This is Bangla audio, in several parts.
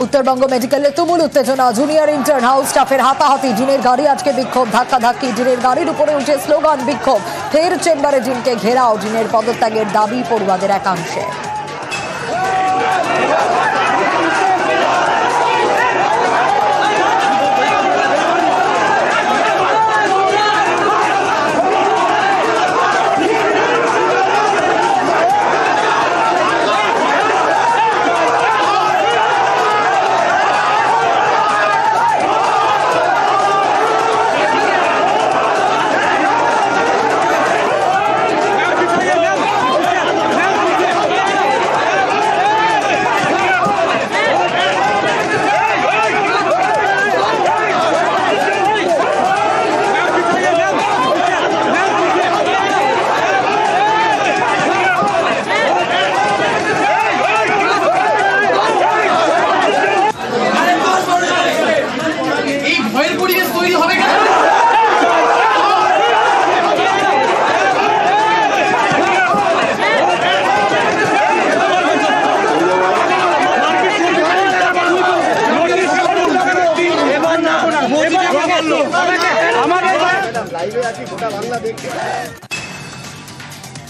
উত্তরবঙ্গ মেডিকেলে তুমুল উত্তেজনা, জুনিয়র ইন্টার্ন হাউস স্টাফের হাতাহাতি, ডিনের গাড়ি আজকে বিক্ষোভ, ধাক্কাধাক্কি, ডিনের গাড়ির উপরে উঠে স্লোগান বিক্ষোভ, ফের চেম্বারে ডিনকে ঘেরাও, ডিনের পদত্যাগের দাবি পড়ুয়াদের একাংশে।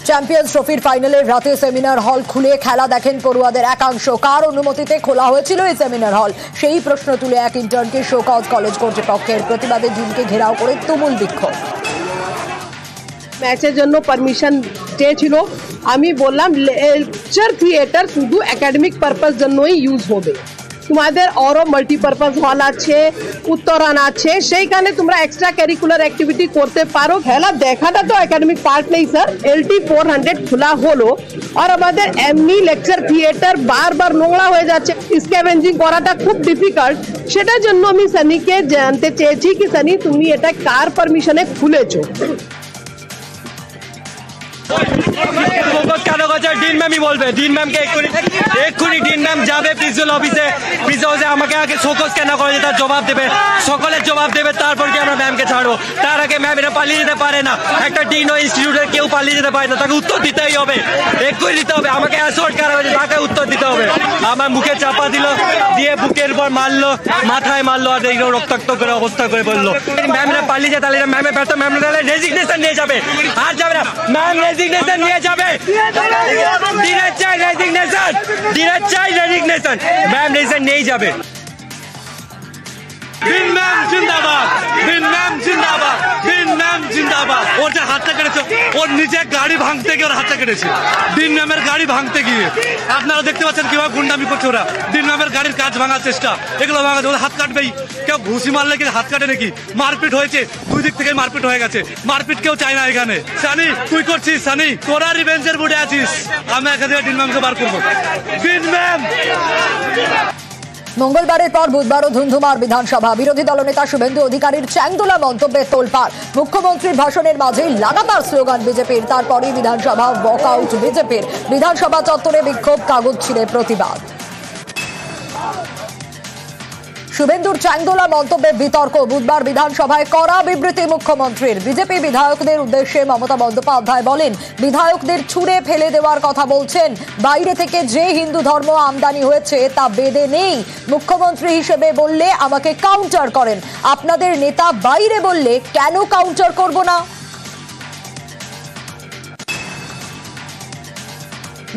চ্যাম্পিয়ন্স ট্রফির ফাইনালের রাতে সেমিনার হল খুলে খেলা দেখেন পড়ুয়াদের একাংশ। কার অনুমতিতে খোলা হয়েছিল এই সেমিনার হল, সেই প্রশ্ন তুলে এক ইন্টার্নকে শো কজ কলেজ কর্তৃপক্ষের, প্রতিবাদে ডিনকে ঘেরাও করে তুমুল বিক্ষোভ। ম্যাচের জন্য পারমিশন চেয়েছিল, আমি বললাম লেকচার থিয়েটার শুধু একাডেমিক পারপাস জন্যই ইউজ হবে, তোমাদের আরো মাল্টিপারপাস হল আছে, উত্তরায়ণ আছে, সেইখানে তোমরা এক্সট্রা ক্যারিকুলার অ্যাক্টিভিটি করতে পারো। খেলা দেখাটা তো একাডেমিক পার্ট নেই স্যার। LT 400 খোলা হলো আর আমাদের এমনি লেকচার থিয়েটার বারবার নোংরা হয়ে যাচ্ছে, স্ক্যাভেঞ্জিং করাটা খুব ডিফিকাল্ট। সেটার জন্য আমি সানিকে জানতে চেয়েছি কি সানি তুমি এটা কার পারমিশনে খুলেছো। কেন করছে ডিন ম্যামই বলবে, ডিন ম্যামকে এক্ষুনি ডিন ম্যাম যাবে প্রিন্সিপাল অফিসে, প্রিন্সিপাল অফিসে আমাকে আগে শোকজ কেন করেছে তার জবাব দেবে, সকলের জবাব দেবে, তারপর কি আমরা ম্যামকে ছাড়বো। তার আগে ম্যাম এটা পালিয়ে যেতে পারে না, একটা ডিন ও ইনস্টিটিউটের কেউ পালিয়ে যেতে পারে না, তাকে উত্তর দিতেই হবে, এক্ষুনি দিতে হবে। আমাকে অ্যাসোর্ট করা হয়েছে, তাকে উত্তর দিতে হবে। আমার মুখে চাপা দিল, দিয়ে বুকের উপর মারলো, মাথায় মারলো, আর এইরকম রক্তাক্ত করে অবস্থা করে বললো ম্যামরা পালিয়ে যায়, তাহলে ম্যামে ব্যর্থ, ম্যাম তাহলে রেজিগনেশন নিয়ে যাবে, আর যাবে না, ম্যাম রেজিগনেশন নিয়ে যাবে, ডিনের চাই রেজিগনেশন, ডিনের চাই রেজিগনেশন, ম্যাম রেজিগনেশন নিয়ে যাবে। ডিন ম্যাম জিন্দাবাদ, ডিন ম্যাম জিন্দাবাদ, ডিন ম্যাম জিন্দাবাদ। ওর যে হাতটা কেটেছে, ওর নিজে গাড়ি ভাঙতে গিয়ে ওর হাতটা কেটেছে, ডিন ম্যামের গাড়ি ভাঙতে গিয়ে। আপনারা দেখতে পাচ্ছেন কিভাবে গুন্ডামি করছে ওরা, ডিন ম্যামের গাড়ির কাজ ভাঙার চেষ্টা, এগুলো ভাঙা, ওদের হাত কাটবেই। কেউ ঘুষি মারলে কি হাত কাটে নাকি? মারপিট হয়েছে, দুই দিক থেকে মারপিট হয়ে গেছে, মারপিট কেউ চায় না এখানে। সানি তুই করছিস, সানি তোরা রিভেঞ্জের বুড়ে আছিস, আমরা এখান থেকে ডিন ম্যামকে বার করবো। Dean ma'am. মঙ্গলবারের পর বুধবারও ধুন্ধুমার বিধানসভা, বিরোধী দলনেতা শুভেন্দু অধিকারীর চ্যাংদোলা মন্তব্যে তোলপাড়, মুখ্যমন্ত্রীর ভাষণের মাঝেই লাগাতার স্লোগান বিজেপির, তারপরই বিধানসভা ওয়াকআউট বিজেপির, বিধানসভা চত্বরে বিক্ষোভ, কাগজ ছিঁড়ে প্রতিবাদ। শুভেন্দুর চ্যাংদোলা মন্তব্যে বিতর্ক, বুধবার বিধানসভায় কড়া বিবৃতি মুখ্যমন্ত্রীর। বিজেপি বিধায়কদের উদ্দেশ্যে মমতা বন্দ্যোপাধ্যায় বলেন, বিধায়কদের ছুঁড়ে ফেলে দেওয়ার কথা বলছেন, বাইরে থেকে যে হিন্দু ধর্ম আমদানি হয়েছে তা বেদে নেই, মুখ্যমন্ত্রী হিসেবে বললে আমাকে কাউন্টার করেন, আপনাদের নেতা বাইরে বললে কেন কাউন্টার করব না।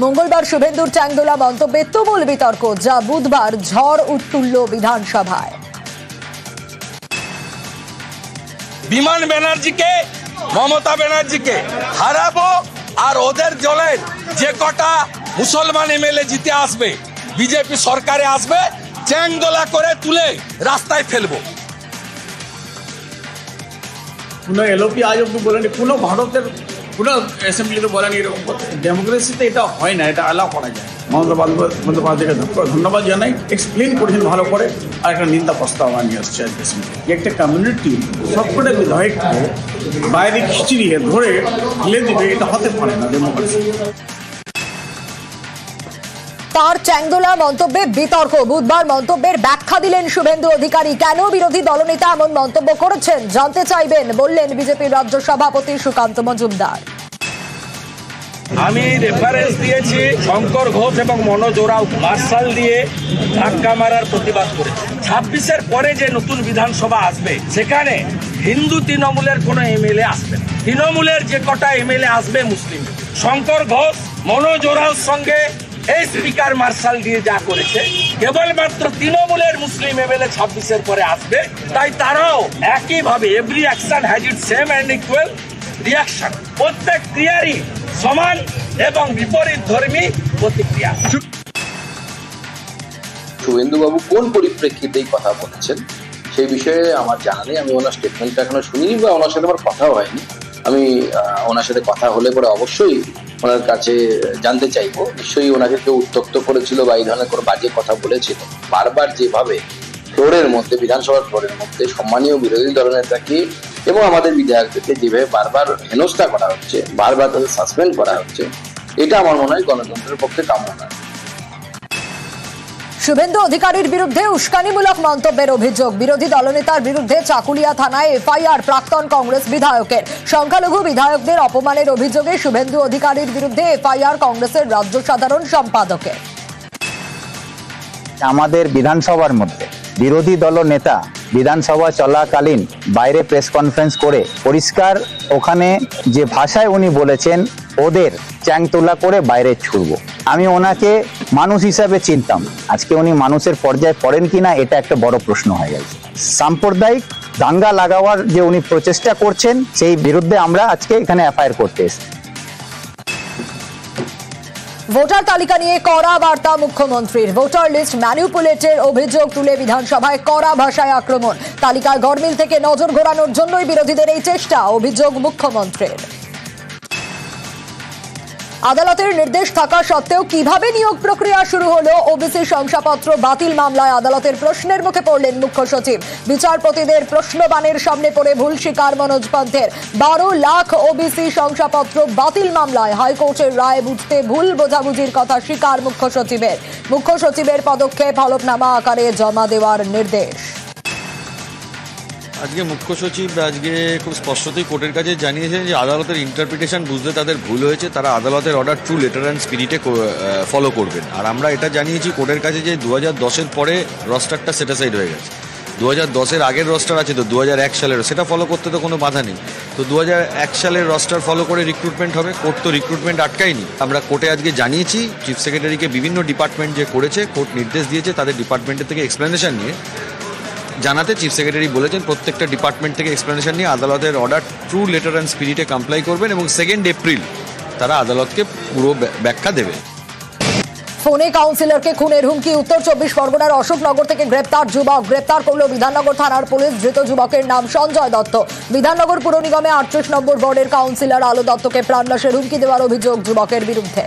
মঙ্গলবার শুভেন্দুর চ্যাংদোলা মন্তব্যে তুমুল বিতর্ক, যা বুধবার ঝড় তুলল বিধানসভায়। বিমান ব্যানার্জিকে, মমতা ব্যানার্জিকে হারাবো, আর ওদের দলের যে কটা মুসলমান MLA জিতে আসবে, বিজেপি সরকারে আসবে, চ্যাংদোলা করে তুলে রাস্তায় ফেলবো। কোনো এলওপি আজ অব্দি বলেনি, কোনো ভারতের কোনো অ্যাসেম্বলিতে বলেনি এরকম কথা। ডেমোক্রেসিতে এটা হয় না, এটা অ্যালাউ করা যায়। মমতা বন্দ্যোপাধ্যায়কে ধন্যবাদ জানাই, এক্সপ্লেন করেছেন ভালো করে, আর একটা নিন্দা প্রস্তাব নিয়ে আসছে আজকে। একটা কমিউনিটি সবকটা বিধায়ককে বাইরে খিচড়িয়ে ধরে ফেলে দিবে, এটা হতে পারে না ডেমোক্রেসি। তার চ্যাংদোলা মন্তব্যে বিতর্ক, বুধবার মন্তব্যের ব্যাখ্যা দিলেন শুভেন্দু অধিকারী, কেন বিরোধী দলনেতা এমন মন্তব্য করেছেন জানতে চাইবেন, বললেন বিজেপির রাজ্য সভাপতি সুকান্ত মজুমদার। আমি রেফারেন্স দিয়েছি শঙ্কর ঘোষ এবং মনোজ ওরাও মার্শাল দিয়ে ধাক্কা মারার প্রতিবাদ করেছে। 26-এর পরে যে নতুন বিধানসভা আসবে সেখানে হিন্দু তৃণমূলের কোনো এমএলএ আসবে না। তৃণমূলের যে কটা এমএলএ আসবে মুসলিম। শঙ্কর ঘোষ মনোজ ওরাওর সঙ্গে এই স্পিকার মার্শাল দিয়ে যা করেছে, কেবলমাত্র তৃণমূলের মুসলিম এমএলএ 26-এর পরে আসবে। তাই তারাও একইভাবে every action has it same and equal reaction. প্রত্যেক ক্রিয়ারই সমান এবং বিপরীত ধর্মী প্রতিক্রিয়া। শুভেন্দুবাবু কোন পরিপ্রেক্ষিতে কথা বলেছেন সেই বিষয়ে আমার জানা নেই। আমি ওনার স্টেটমেন্টটা এখনো শুনিনি বা ওনার সাথে আমার কথাও হয়নি। আমি ওনার সাথে কথা হলে পরে অবশ্যই ওনার কাছে জানতে চাইবো। নিশ্চয়ই ওনাকে কেউ উত্তক্ত করেছিল বা এই ধরনের কোনো বাজে কথা বলেছিল। বারবার যেভাবে ফ্লোরের মধ্যে, বিধানসভার ফ্লোরের মধ্যে সম্মানীয় বিরোধী দলনেতাকে এবং আমাদের বিধায়কদেরকে যেভাবে বারবার হেনস্থা করা হচ্ছে, বারবার তাদের সাসপেন্ড করা হচ্ছে, এটা আমার মনে হয় গণতন্ত্রের পক্ষে কাম্য নয়। শুভেন্দু অধিকারীর বিরুদ্ধে উস্কানিমূলক মন্তব্যের অভিযোগ। বিরোধী দলনেতার বিরুদ্ধে চাকুলিয়া থানায় এফআইআর প্রাক্তন কংগ্রেস বিধায়কের। সংখ্যালঘু বিধায়কদের অপমানের অভিযোগে শুভেন্দু অধিকারীর বিরুদ্ধে এফআইআর কংগ্রেসের রাজ্য সাধারণ সম্পাদকের। আমাদের বিধানসভার মধ্যে বিরোধী দল নেতা বিধানসভা চলাকালীন বাইরে প্রেস কনফারেন্স করে পরিষ্কার ওখানে যে ভাষায় উনি বলেছেন ওদের চ্যাংতোলা করে বাইরে ছুড়ব। আমি ওনাকে মানুষ হিসাবে চিনতাম, আজকে উনি মানুষের পর্যায়ে পড়েন কিনা এটা একটা বড় প্রশ্ন হয়ে গেছে। সাম্প্রদায়িক দাঙ্গা লাগাবার যে উনি প্রচেষ্টা করছেন সেই বিরুদ্ধে আমরা আজকে এখানে এফআইআর করতে এসেছি। ভোটার তালিকা নিয়ে কড়া বার্তা মুখ্যমন্ত্রীর। ভোটার লিস্ট ম্যানিপুলেটের অভিযোগ তুলে বিধানসভায় কড়া ভাষায় আক্রমণ। তালিকায় গরমিল থেকে নজর ঘোরানোর জন্যই বিরোধীদের এই চেষ্টা, অভিযোগ মুখ্যমন্ত্রীর। আদালতের নির্দেশ থাকা সত্ত্বেও কিভাবে নিয়োগ প্রক্রিয়া শুরু হলো? ওবিসি শংসাপত্র বাতিল মামলায় আদালতের প্রশ্নের মুখে পড়লেন মুখ্য সচিব। বিচারপতিদের প্রশ্নবাণের সামনে পড়ে ভুল স্বীকার মনোজ পন্থের। 12 লাখ ওবিসি শংসাপত্র বাতিল মামলায় হাইকোর্টের রায় বুঝতে ভুল বোঝাবুঝির কথা স্বীকার মুখ্য সচিবের। মুখ্য সচিবের পদক্ষেপ হলফনামা আকারে জমা দেওয়ার নির্দেশ। আজকে মুখ্য সচিব আজকে খুব স্পষ্টতই কোর্টের কাছে জানিয়েছেন যে আদালতের ইন্টারপ্রিটেশন বুঝতে তাদের ভুল হয়েছে, তারা আদালতের অর্ডার ট্রু লেটার অ্যান্ড স্পিরিটে ফলো করবেন। আর আমরা এটা জানিয়েছি কোর্টের কাছে যে 2010-এর পরে রস্টারটা সেটাসাইড হয়ে গেছে। 2010-এর আগের রস্টার আছে তো 2001 সালের, সেটা ফলো করতে তো কোনো বাধা নেই। তো 2001 সালের রস্টার ফলো করে রিক্রুটমেন্ট হবে। কোর্ট তো রিক্রুটমেন্ট আটকায়নি। আমরা কোর্টে আজকে জানিয়েছি চিফ সেক্রেটারিকে বিভিন্ন ডিপার্টমেন্ট যে করেছে, কোর্ট নির্দেশ দিয়েছে তাদের ডিপার্টমেন্টের থেকে এক্সপ্লেনেশন নিয়ে জানাতে। চিফ সেক্রেটারি বলেছেন প্রত্যেকটা ডিপার্টমেন্ট থেকে এক্সপ্লেনেশন নিয়ে আদালতের অর্ডার ট্রু লেটার অ্যান্ড স্পিরিটে কমপ্লাই করবেন এবং 2 এপ্রিল তারা আদালতকে পুরো ব্যাখ্যা দেবে। ফোনে কাউন্সিলরকে খুনের হুমকি। উত্তর 24 পরগনার অশোকনগর থেকে গ্রেপ্তার যুবক। গ্রেপ্তার করল বিধাননগর থানার পুলিশ। ধৃত যুবকের নাম সঞ্জয় দত্ত। বিধাননগর পুর নিগমে 38 নম্বর ওয়ার্ডের কাউন্সিলর আলো দত্তকে প্রাণনাশের হুমকি দেওয়ার অভিযোগ যুবকের বিরুদ্ধে।